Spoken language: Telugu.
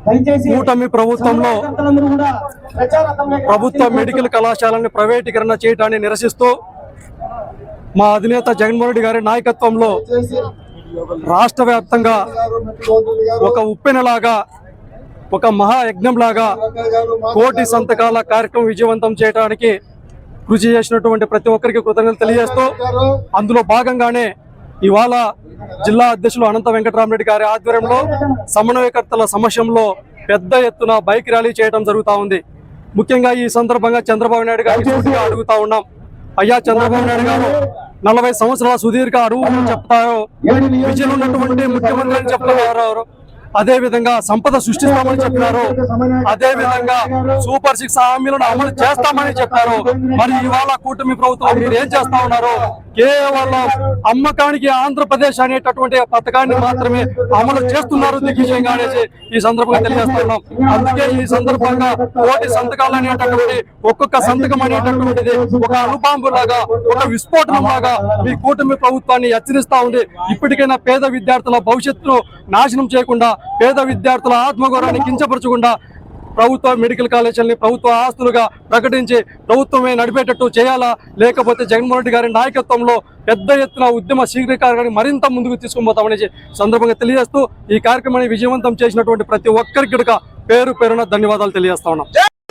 కూటమి ప్రభుత్వంలో ప్రభుత్వ మెడికల్ కళాశాలని ప్రైవేటీకరణ చేయడాన్ని నిరసిస్తూ మా అధినేత జగన్మోహన్ రెడ్డి గారి నాయకత్వంలో రాష్ట్ర వ్యాప్తంగా ఒక ఉప్పెనలాగా ఒక మహాయజ్ఞంలాగా కోటి సంతకాల కార్యక్రమం విజయవంతం చేయడానికి కృషి చేసినటువంటి ప్రతి ఒక్కరికి కృతజ్ఞతలు తెలియజేస్తూ అందులో భాగంగానే ఇవాళ జిల్లా అధ్యక్షులు అనంత వెంకటరామరెడ్డి గారి ఆధ్వర్యంలో సమన్వయకర్తల సమక్షంలో పెద్ద ఎత్తున బైక్ ర్యాలీ చేయడం జరుగుతూ ఉంది. ముఖ్యంగా ఈ సందర్భంగా చంద్రబాబు నాయుడు గారిని అడుగుతా ఉన్నాం, అయ్యా చంద్రబాబు నాయుడు గారు 40 సంవత్సరాల సుదీర్ఘ అరువు చెప్తారో విజయం ఉన్నటువంటి ముఖ్యమంత్రి అని చెప్తున్నారు, అదే విధంగా సంపద సృష్టిస్తామని చెప్పినారు, అదే విధంగా సూపర్ 6 హామీలను అమలు చేస్తామని చెప్పారు. మరి ఇవాళ కూటమి ప్రభుత్వం మీరు ఏం చేస్తా ఉన్నారు? కేవలం అమ్మకానికి ఆంధ్రప్రదేశ్ అనేటటువంటి పథకాన్ని మాత్రమే అమలు చేస్తున్నారు దిగ్విజయంగా అనేసి ఈ సందర్భంగా తెలియజేస్తున్నాం. అందుకే ఈ సందర్భంగా కోటి సంతకాలు అనేటటువంటి ఒక్కొక్క సంతకం అనేటటువంటిది ఒక అణుబాంబు లాగా, ఒక విస్ఫోటనం లాగా ఈ కూటమి ప్రభుత్వాన్ని హెచ్చరిస్తా ఉంది. ఇప్పటికైనా పేద విద్యార్థుల భవిష్యత్తును నాశనం చేయకుండా, పేద విద్యార్థుల ఆత్మగౌరవాన్ని కించపరచకుండా ప్రభుత్వ మెడికల్ కాలేజీలని ప్రభుత్వ ఆస్తులుగా ప్రకటించి ప్రభుత్వమే నడిపేటట్టు చేయాలా, లేకపోతే జగన్మోహన్ రెడ్డి గారి నాయకత్వంలో పెద్ద ఎత్తున ఉద్యమ శీఘ్రకార్యాన్ని మరింత ముందుకు తీసుకుపోతామని సందర్భంగా తెలియజేస్తూ ఈ కార్యక్రమాన్ని విజయవంతం చేసినటువంటి ప్రతి ఒక్కరికి పేరు పేరున ధన్యవాదాలు తెలియజేస్తా ఉన్నాం.